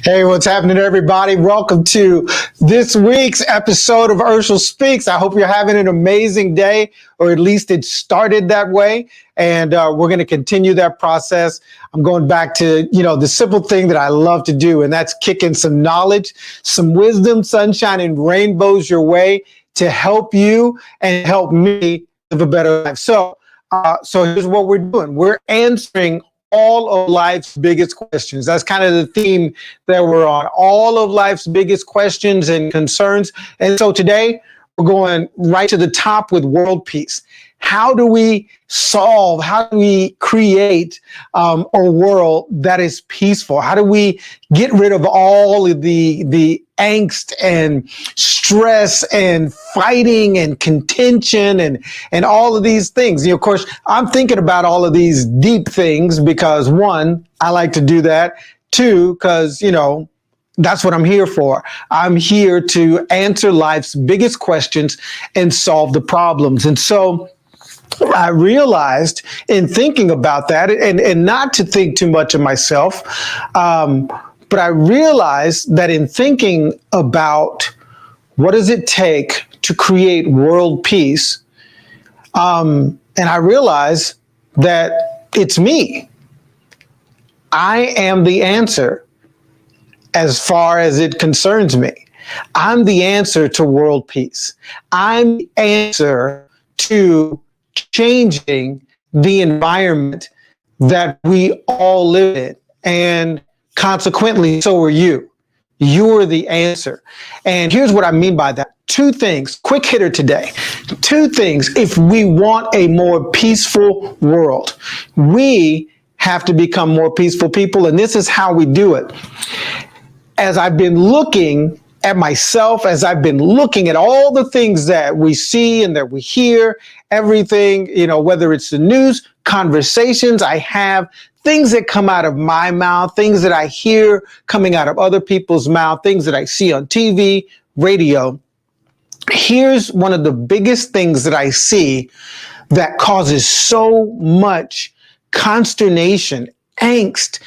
Hey, what's happening, everybody? Welcome to this week's episode of Urshel Speaks. I hope you're having an amazing day, or at least it started that way. And we're going to continue that process. I'm going back to, the simple thing that I love to do, and that's kicking some knowledge, some wisdom, sunshine, and rainbows your way to help you and help me live a better life. So here's what we're doing. We're answering all of life's biggest questions. That's kind of the theme that we're on. All of life's biggest questions and concerns. And so today we're going right to the top with world peace. How do we create a world that is peaceful? How do we get rid of all of the angst and stress and fighting and contention and all of these things? Of course, I'm thinking about all of these deep things because, one, I like to do that. Two, because, that's what I'm here for. I'm here to answer life's biggest questions and solve the problems. And so I realized in thinking about that, and not to think too much of myself, but I realized that in thinking about what does it take to create world peace, and I realized that it's me. I am the answer as far as it concerns me. I'm the answer to world peace. I'm the answer to changing the environment that we all live in. And consequently, so are you. You're the answer. And here's what I mean by that. Two things, quick hitter today. Two things. If we want a more peaceful world, we have to become more peaceful people. And this is how we do it. As I've been looking at myself, as I've been looking at all the things that we see and that we hear, everything, whether it's the news, conversations I have, things that come out of my mouth, things that I hear coming out of other people's mouth, things that I see on TV, radio. Here's one of the biggest things that I see that causes so much consternation, angst,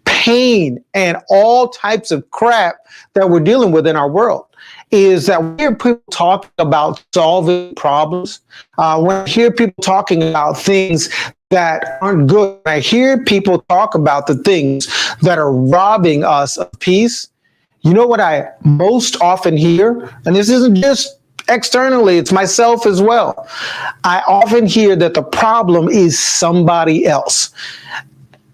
pain, and all types of crap that we're dealing with in our world is that we hear people talking about solving problems. When I hear people talking about things that aren't good, when I hear people talk about the things that are robbing us of peace, you know what I most often hear? And this isn't just externally, it's myself as well. I often hear that the problem is somebody else.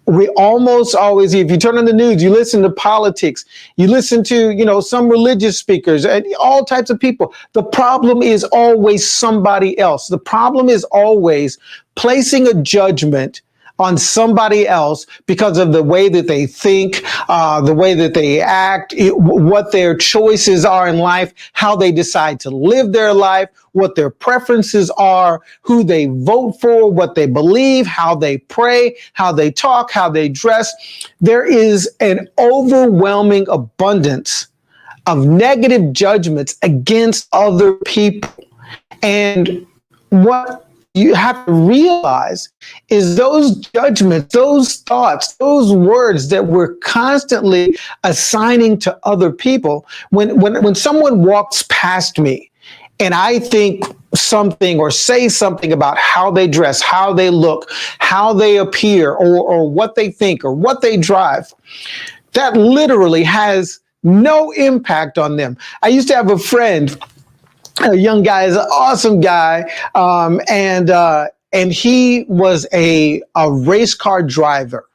We almost always, if you turn on the news, you listen to politics, you listen to, some religious speakers and all types of people. The problem is always somebody else. The problem is always placing a judgment on somebody else because of the way that they think, the way that they act, what their choices are in life, how they decide to live their life, what their preferences are, who they vote for, what they believe, how they pray, how they talk, how they dress. There is an overwhelming abundance of negative judgments against other people. And what you have to realize is those judgments, those thoughts, those words that we're constantly assigning to other people. When someone walks past me and I think something or say something about how they dress, how they look, how they appear, or what they think or what they drive, that literally has no impact on them. I used to have a friend, a young guy, is an awesome guy, and he was a race car driver.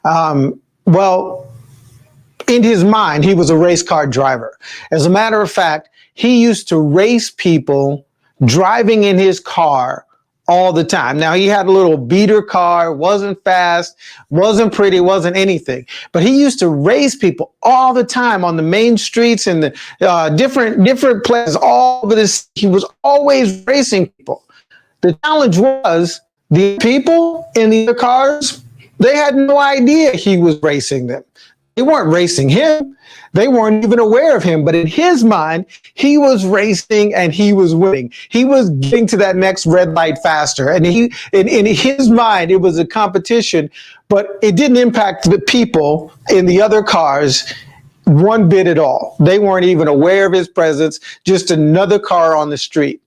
Well, in his mind, he was a race car driver. As a matter of fact, he used to race people driving in his car all the time. Now, he had a little beater car, wasn't fast, wasn't pretty, wasn't anything. But he used to race people all the time on the main streets and the different places all over this. He was always racing people. The challenge was the people in the other cars, they had no idea he was racing them. They weren't racing him. They weren't even aware of him. But in his mind, he was racing and he was winning. He was getting to that next red light faster. And in his mind, it was a competition, but it didn't impact the people in the other cars one bit at all. They weren't even aware of his presence, just another car on the street.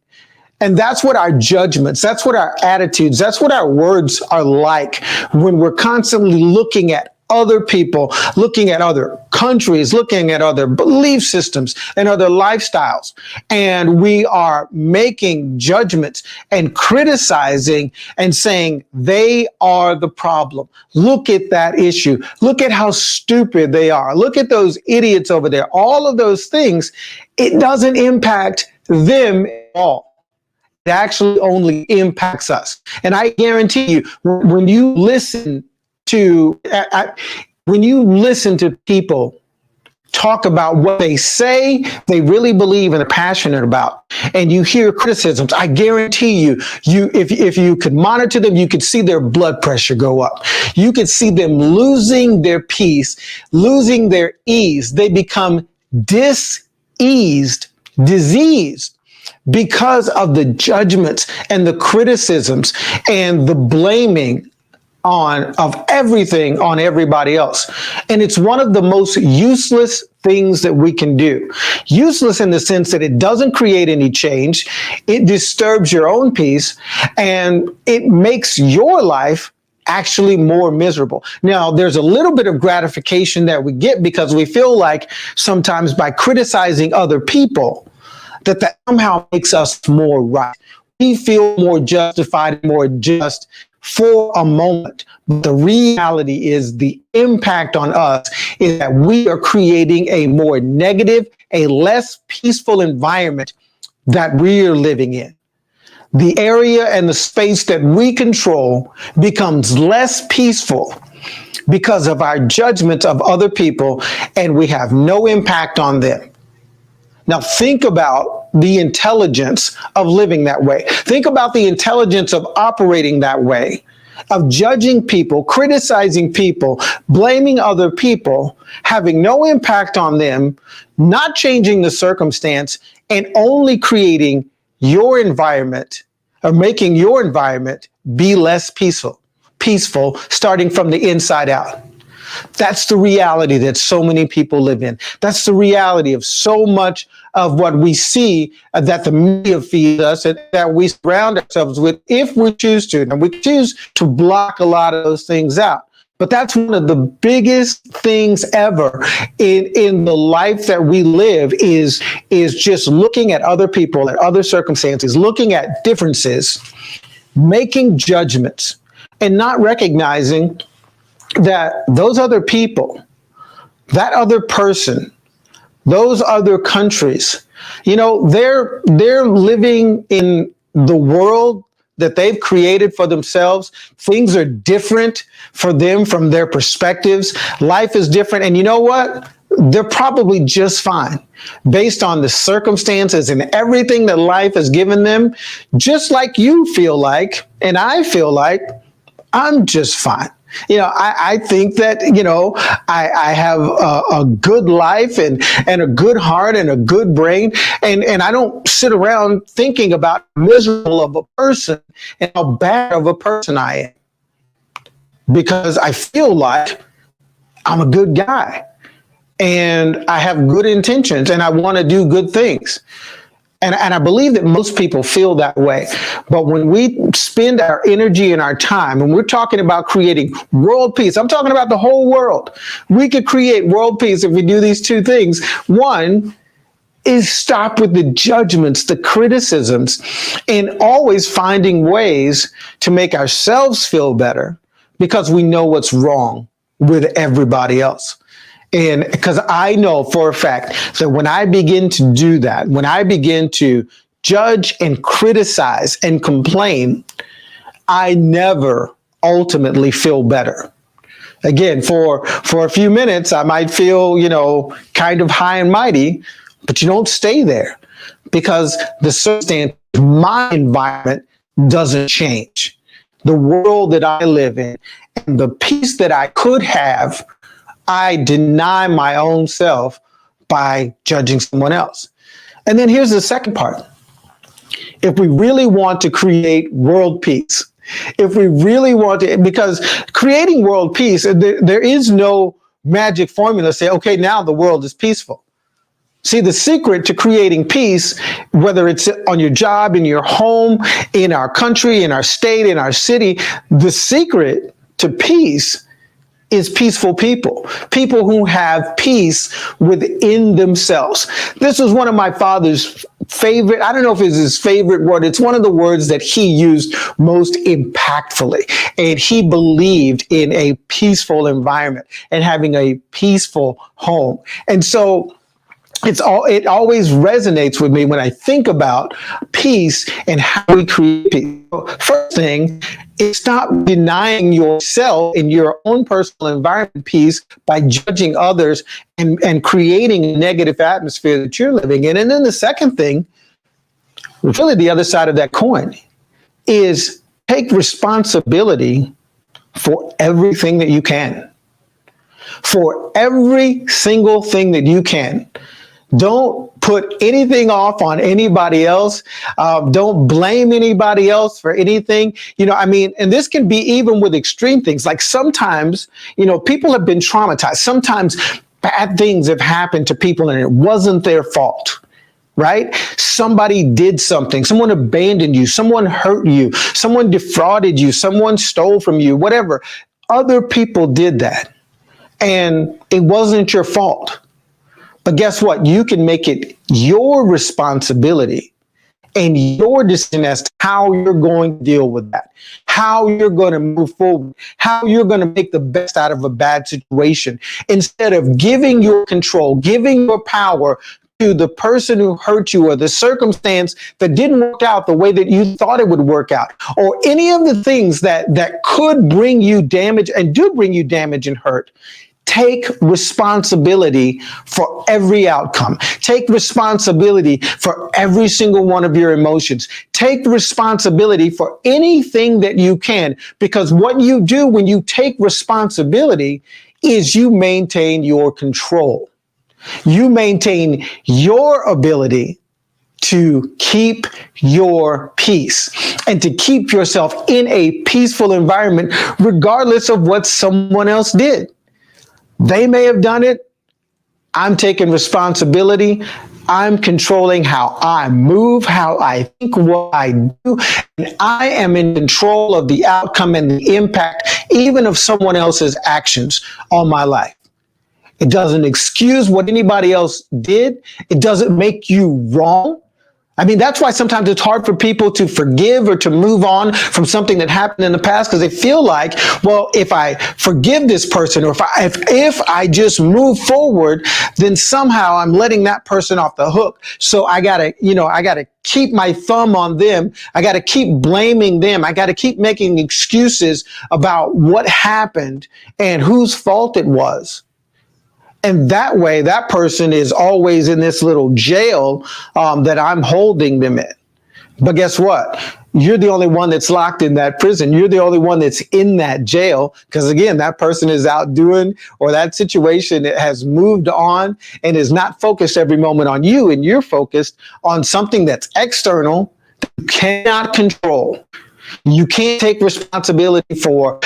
And that's what our judgments, that's what our attitudes, that's what our words are like when we're constantly looking at other people, looking at other countries, looking at other belief systems and other lifestyles. And we are making judgments and criticizing and saying they are the problem. Look at that issue. Look at how stupid they are. Look at those idiots over there. All of those things, it doesn't impact them at all. It actually only impacts us. And I guarantee you, when you listen to people talk about what they say they really believe and are passionate about, and you hear criticisms, I guarantee you, if you could monitor them, you could see their blood pressure go up. You could see them losing their peace, losing their ease. They become diseased because of the judgments and the criticisms and the blaming of everything on everybody else. And it's one of the most useless things that we can do. Useless in the sense that it doesn't create any change. It disturbs your own peace, and it makes your life actually more miserable. Now, there's a little bit of gratification that we get because we feel like sometimes by criticizing other people, that somehow makes us more right. We feel more justified, more just for a moment. But the reality is the impact on us is that we are creating a more negative, a less peaceful environment that we are living in. The area and the space that we control becomes less peaceful because of our judgment of other people, and we have no impact on them. Now, think about the intelligence of living that way. Think about the intelligence of operating that way, of judging people, criticizing people, blaming other people, having no impact on them, not changing the circumstance, and only creating your environment or making your environment be less peaceful, starting from the inside out. That's the reality that so many people live in. That's the reality of so much of what we see that the media feeds us and that we surround ourselves with if we choose to. And we choose to block a lot of those things out. But that's one of the biggest things ever in the life that we live is just looking at other people, at other circumstances, looking at differences, making judgments, and not recognizing that those other people, that other person, those other countries, they're living in the world that they've created for themselves. Things are different for them from their perspectives. Life is different. And you know what? They're probably just fine based on the circumstances and everything that life has given them, just like you feel like, and I feel like I'm just fine. I think that, I have a good life and a good heart and a good brain. And I don't sit around thinking about how miserable of a person and how bad of a person I am, because I feel like I'm a good guy and I have good intentions and I want to do good things. And I believe that most people feel that way. But when we spend our energy and our time, and we're talking about creating world peace, I'm talking about the whole world. We could create world peace if we do these two things. One is stop with the judgments, the criticisms, and always finding ways to make ourselves feel better because we know what's wrong with everybody else. And because I know for a fact that when I begin to do that, when I begin to judge and criticize and complain, I never ultimately feel better. Again, for a few minutes, I might feel, kind of high and mighty, but you don't stay there because the circumstance, my environment doesn't change. The world that I live in and the peace that I could have, I deny my own self by judging someone else. And then here's the second part. If we really want to create world peace, if we really want to, because creating world peace, there is no magic formula, say, okay, now the world is peaceful. See, the secret to creating peace, whether it's on your job, in your home, in our country, in our state, in our city, the secret to peace is peaceful people, people who have peace within themselves. This was one of my father's favorite, I don't know if it's his favorite word, it's one of the words that he used most impactfully. And he believed in a peaceful environment and having a peaceful home. And so it always resonates with me when I think about peace and how we create peace. First thing is stop denying yourself in your own personal environment peace by judging others and creating a negative atmosphere that you're living in. And then the second thing, really the other side of that coin, is take responsibility for everything that you can. For every single thing that you can. Don't put anything off on anybody else. Don't blame anybody else for anything. And this can be even with extreme things. Like sometimes, people have been traumatized. Sometimes bad things have happened to people and it wasn't their fault. Right? Somebody did something. Someone abandoned you. Someone hurt you. Someone defrauded you. Someone stole from you, whatever. Other people did that. And it wasn't your fault. But guess what? You can make it your responsibility and your decision as to how you're going to deal with that, how you're going to move forward, how you're going to make the best out of a bad situation, instead of giving your control, giving your power to the person who hurt you or the circumstance that didn't work out the way that you thought it would work out, or any of the things that could bring you damage and do bring you damage and hurt. Take responsibility for every outcome. Take responsibility for every single one of your emotions. Take responsibility for anything that you can, because what you do when you take responsibility is you maintain your control. You maintain your ability to keep your peace and to keep yourself in a peaceful environment, regardless of what someone else did. They may have done it. I'm taking responsibility. I'm controlling how I move, how I think, what I do. And I am in control of the outcome and the impact, even of someone else's actions on my life. It doesn't excuse what anybody else did. It doesn't make you wrong. That's why sometimes it's hard for people to forgive or to move on from something that happened in the past, because they feel like, well, if I forgive this person, or if I just move forward, then somehow I'm letting that person off the hook. So I gotta keep my thumb on them. I gotta keep blaming them. I gotta keep making excuses about what happened and whose fault it was. And that way, that person is always in this little jail that I'm holding them in. But guess what? You're the only one that's locked in that prison. You're the only one that's in that jail, because again, that person is out doing, or that situation has moved on and is not focused every moment on you. And you're focused on something that's external that you cannot control. You can't take responsibility for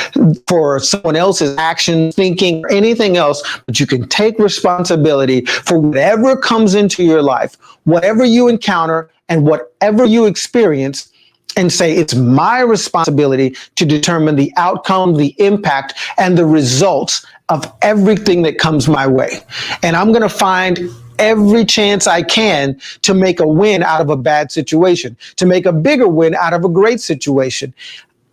someone else's actions, thinking, or anything else, but you can take responsibility for whatever comes into your life, whatever you encounter and whatever you experience, and say, it's my responsibility to determine the outcome, the impact, and the results of everything that comes my way. And I'm going to find every chance I can to make a win out of a bad situation, to make a bigger win out of a great situation.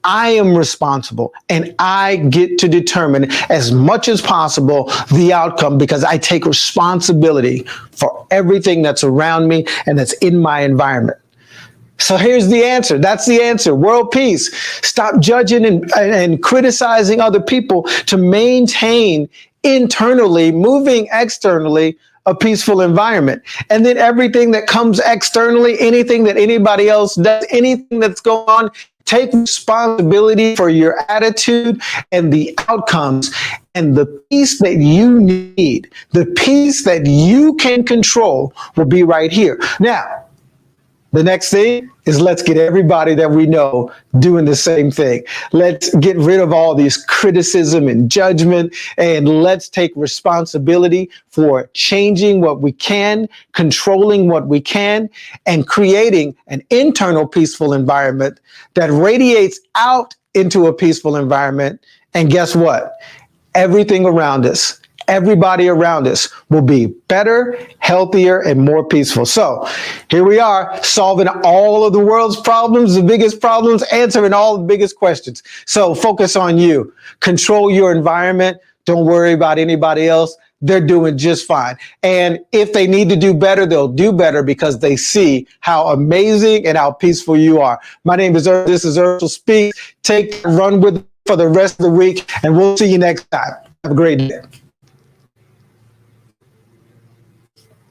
I am responsible, and I get to determine as much as possible the outcome, because I take responsibility for everything that's around me and that's in my environment. So here's the answer. That's the answer. World peace. Stop judging and criticizing other people to maintain internally, moving externally, a peaceful environment. And then everything that comes externally, anything that anybody else does, anything that's going on, take responsibility for your attitude and the outcomes, and the peace that you need, the peace that you can control, will be right here. Now, The next thing is let's get everybody that we know doing the same thing. Let's get rid of all these criticism and judgment, and let's take responsibility for changing what we can, controlling what we can, and creating an internal peaceful environment that radiates out into a peaceful environment. And guess what? Everything around us, everybody around us will be better, healthier, and more peaceful. So here we are, solving all of the world's problems, the biggest problems, answering all the biggest questions. So focus on you. Control your environment. Don't worry about anybody else. They're doing just fine. And if they need to do better, they'll do better because they see how amazing and how peaceful you are. My name is This is Urshel Speaks. Run with it for the rest of the week, and we'll see you next time. Have a great day.